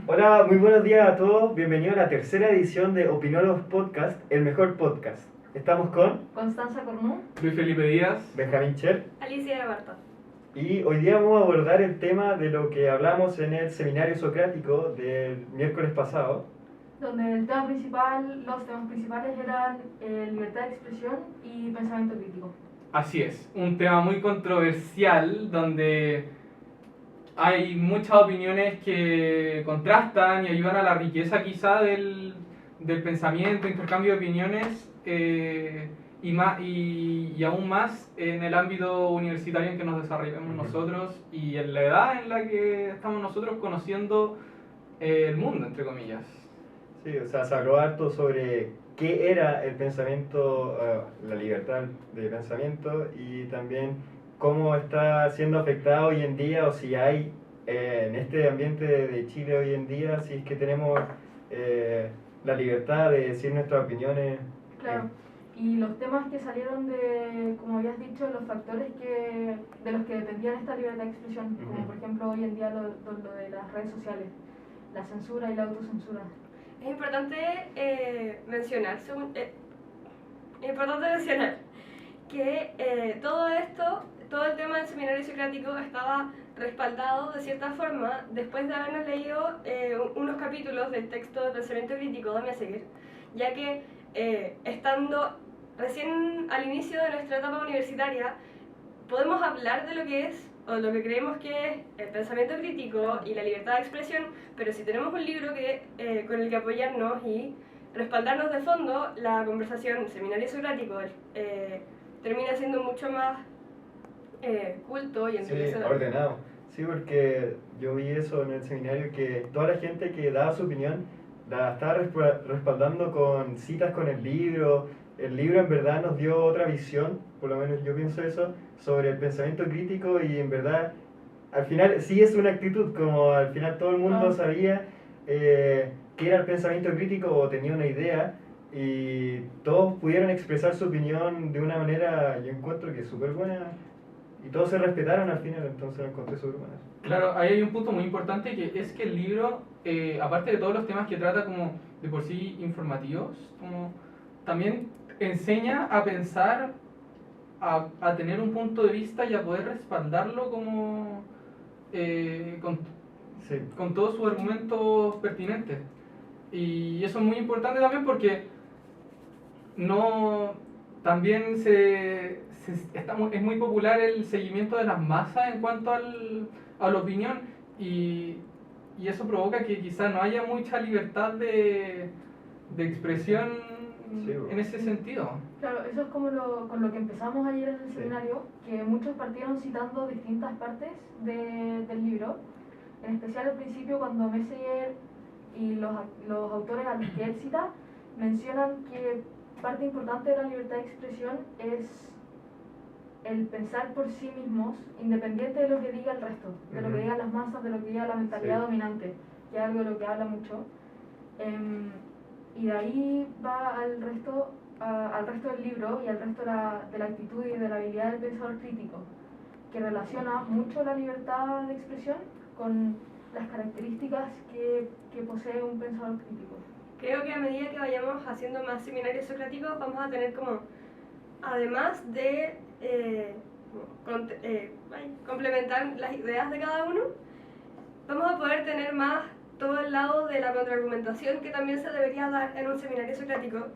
Hola, muy buenos días a todos. Bienvenidos a la tercera edición de Opinólogos Podcast, el mejor podcast. Estamos con Constanza Cornú, Luis Felipe Díaz. Benjamín Cher Alicia de Barta. y hoy día vamos a abordar el tema de lo que hablamos en el seminario socrático del miércoles pasado. donde los temas principales eran libertad de expresión y pensamiento crítico. Así es, un tema muy controversial donde hay muchas opiniones que contrastan y ayudan a la riqueza quizá del pensamiento, intercambio de opiniones y aún más en el ámbito universitario en que nos desarrollamos nosotros y en la edad en la que estamos nosotros conociendo el mundo, entre comillas. Sí, o sea, se habló harto sobre qué era el pensamiento, la libertad de pensamiento y también cómo está siendo afectado hoy en día o si hay en este ambiente de Chile hoy en día, si es que tenemos la libertad de decir nuestras opiniones. Claro, y los temas que salieron de, como habías dicho, los factores de los que dependían esta libertad de expresión, como por ejemplo hoy en día lo de las redes sociales, la censura y la autocensura. Es importante mencionar que todo esto, todo el tema del seminario socrático estaba respaldado de cierta forma después de habernos leído unos capítulos del texto de pensamiento crítico de Meseguer, ya que estando recién al inicio de nuestra etapa universitaria podemos hablar de lo que es o lo que creemos que es el pensamiento crítico y la libertad de expresión, pero si tenemos un libro con el que apoyarnos y respaldarnos de fondo, la conversación seminario socrático termina siendo mucho más culto y Sí, enriquecedor. ordenado. Sí, porque yo vi eso en el seminario, que toda la gente que daba su opinión la estaba respaldando con citas con el libro. El libro en verdad nos dio otra visión, por lo menos yo pienso eso, sobre el pensamiento crítico y en verdad, al final sí es una actitud, como al final todo el mundo sabía qué era el pensamiento crítico o tenía una idea y todos pudieron expresar su opinión de una manera, yo encuentro que súper buena. Y todos se respetaron al final, entonces lo encontré súper bueno. Claro, ahí hay un punto muy importante que es que el libro, aparte de todos los temas que trata como de por sí informativos, como también enseña a pensar, a tener un punto de vista y a poder respaldarlo como Sí. con todos sus argumentos pertinentes. Y eso es muy importante también porque no también es muy popular el seguimiento de las masas en cuanto a la opinión y, y eso provoca que quizá no haya mucha libertad de expresión en ese sentido. Claro, eso es como con lo que empezamos ayer en el Sí. seminario, que muchos partieron citando distintas partes del libro, en especial al principio cuando Messenger y los autores a los que él cita mencionan que parte importante de la libertad de expresión es el pensar por sí mismos, independiente de lo que diga el resto, de lo que digan las masas, de lo que diga la mentalidad dominante, que es algo de lo que habla mucho. Y de ahí va al resto del libro y al resto de la actitud y de la habilidad del pensador crítico, que relaciona mucho la libertad de expresión con las características que posee un pensador crítico. Creo que a medida que vayamos haciendo más seminarios socráticos vamos a tener como, además de complementar las ideas de cada uno, vamos a poder tener más todo el lado de la contraargumentación que también se debería dar en un seminario socrático,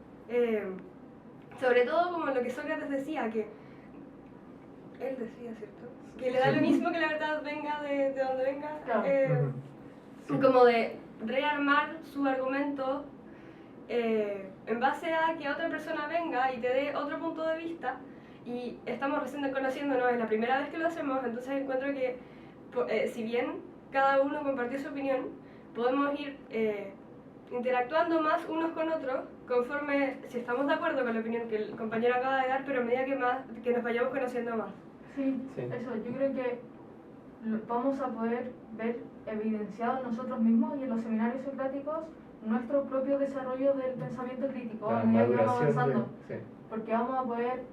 sobre todo como lo que Sócrates decía, que él decía, ¿cierto? Que le da lo mismo que la verdad venga de donde venga, Claro. como de rearmar su argumento en base a que otra persona venga y te dé otro punto de vista, y estamos recién conociéndonos, es la primera vez que lo hacemos, entonces encuentro que si bien cada uno compartió su opinión, podemos ir interactuando más unos con otros conforme, si estamos de acuerdo con la opinión que el compañero acaba de dar, pero a medida que nos vayamos conociendo más. Sí, eso, yo creo que vamos a poder ver evidenciado en nosotros mismos y en los seminarios socráticos nuestro propio desarrollo del pensamiento crítico a medida que vamos avanzando, porque vamos a poder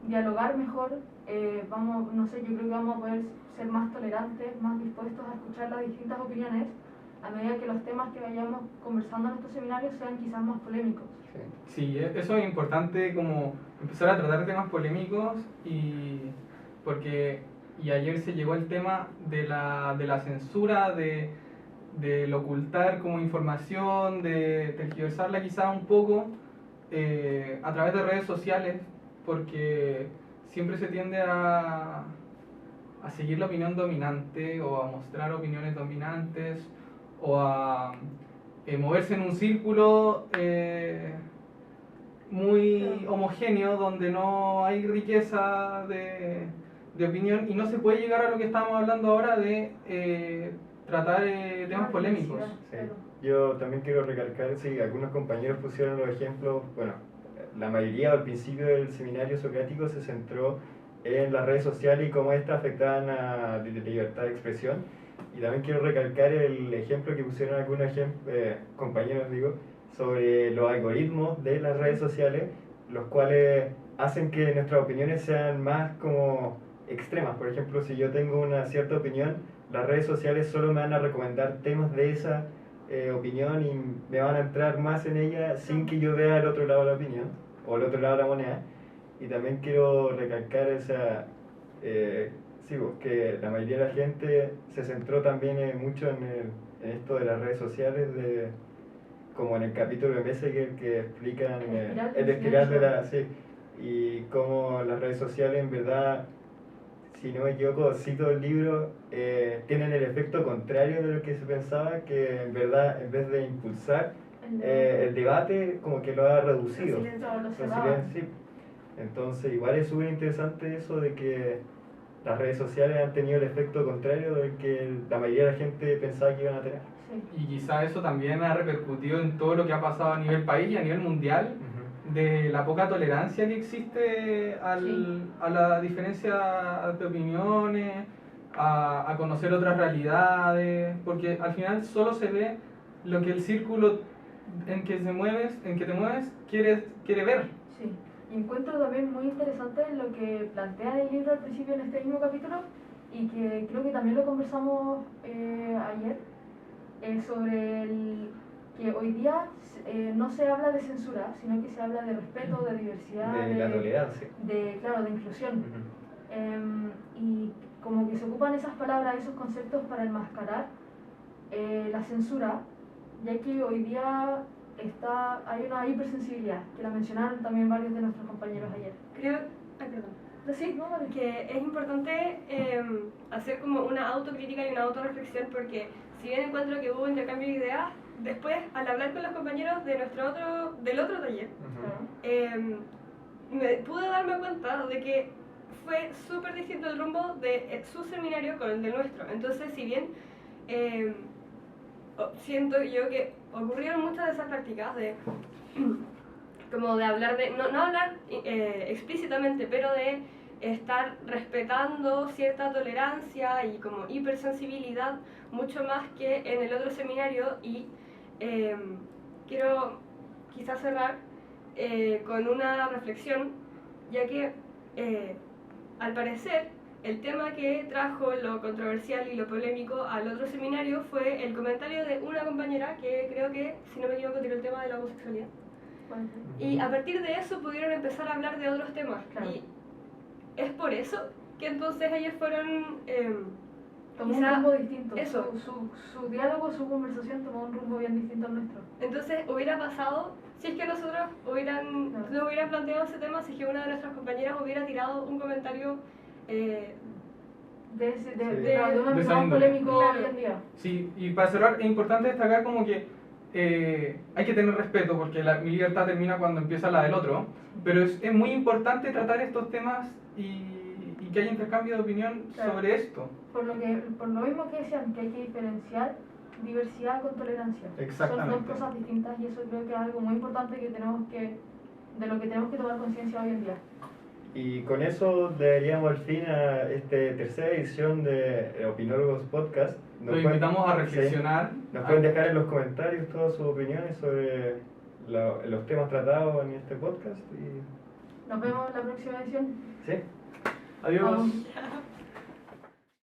dialogar mejor, no sé, yo creo que vamos a poder ser más tolerantes, más dispuestos a escuchar las distintas opiniones a medida que los temas que vayamos conversando en estos seminarios sean quizás más polémicos. Sí, eso es importante, como empezar a tratar temas polémicos y ayer se llegó el tema de la censura, del ocultar como información, de tergiversarla quizá un poco a través de redes sociales, porque siempre se tiende a seguir la opinión dominante o a mostrar opiniones dominantes o a moverse en un círculo muy homogéneo donde no hay riqueza de opinión y no se puede llegar a lo que estábamos hablando ahora de tratar temas polémicos. Sí. Yo también quiero recalcar, sí, algunos compañeros pusieron los ejemplos, bueno, la mayoría al principio del seminario socrático se centró en las redes sociales y cómo estas afectaban a la libertad de expresión. Y también quiero recalcar el ejemplo que pusieron algunos compañeros, sobre los algoritmos de las redes sociales, los cuales hacen que nuestras opiniones sean más como extremas. Por ejemplo, si yo tengo una cierta opinión, las redes sociales solo me van a recomendar temas de esa opinión y me van a entrar más en ella sin que yo vea el otro lado de la opinión o el otro lado de la moneda. Y también quiero recalcar que la mayoría de la gente se centró también mucho en esto de las redes sociales, como en el capítulo de Messenger que explican el espiral de la... Sí, y cómo las redes sociales en verdad, si no me equivoco, cito el libro, tienen el efecto contrario de lo que se pensaba, que en verdad en vez de impulsar el debate, como que lo ha reducido. Sí. Entonces igual es súper interesante eso de que las redes sociales han tenido el efecto contrario del que la mayoría de la gente pensaba que iban a tener. Y quizá eso también ha repercutido en todo lo que ha pasado a nivel país y a nivel mundial, de la poca tolerancia que existe a la diferencia de opiniones, a conocer otras realidades, porque al final solo se ve lo que el círculo en que te mueves quiere ver. Sí. Y encuentro también muy interesante lo que plantea el libro al principio en este mismo capítulo, y que creo que también lo conversamos ayer, sobre que hoy día no se habla de censura, sino que se habla de respeto, de diversidad, de la tolerancia, de inclusión. Y como que se ocupan esas palabras, esos conceptos para enmascarar la censura, ya que hoy día hay una hipersensibilidad, que la mencionaron también varios de nuestros compañeros ayer. Creo Sí, no, vale. que es importante hacer como una autocrítica y una autorreflexión, porque si bien encuentro que hubo intercambio de ideas, después al hablar con los compañeros del otro taller, me pude darme cuenta de que fue súper distinto el rumbo de su seminario con el del nuestro. Entonces, si bien siento yo que ocurrieron muchas de esas prácticas de como de hablar no hablar explícitamente, pero de estar respetando cierta tolerancia y como hipersensibilidad mucho más que en el otro seminario. Y quiero quizás cerrar con una reflexión, ya que al parecer el tema que trajo lo controversial y lo polémico al otro seminario fue el comentario de una compañera que creo que, si no me equivoco, tiró el tema de la homosexualidad. Y a partir de eso pudieron empezar a hablar de otros temas. Claro. Y es por eso que entonces ellos fueron... tomó un rumbo distinto. Eso. Su diálogo, su conversación tomó un rumbo bien distinto al nuestro. Entonces hubiera pasado, si es que nosotros no hubieran planteado ese tema, si es que una de nuestras compañeras hubiera tirado un comentario de de un esa más índole. polémico Claro. hoy en día. Sí, y para cerrar, es importante destacar como que hay que tener respeto, porque mi libertad termina cuando empieza la del otro, pero es muy importante tratar estos temas y que haya intercambio de opinión sobre esto. Por lo mismo que decían, que hay que diferenciar diversidad con tolerancia. Exactamente. Son dos cosas distintas, y eso creo que es algo muy importante de lo que tenemos que tomar conciencia hoy en día. Y con eso daríamos al fin a esta tercera edición de Opinólogos Podcast. Los invitamos a reflexionar. Sí, nos pueden dejar en los comentarios todas sus opiniones sobre los temas tratados en este podcast. Nos vemos en la próxima edición. Sí. Adiós. Vamos.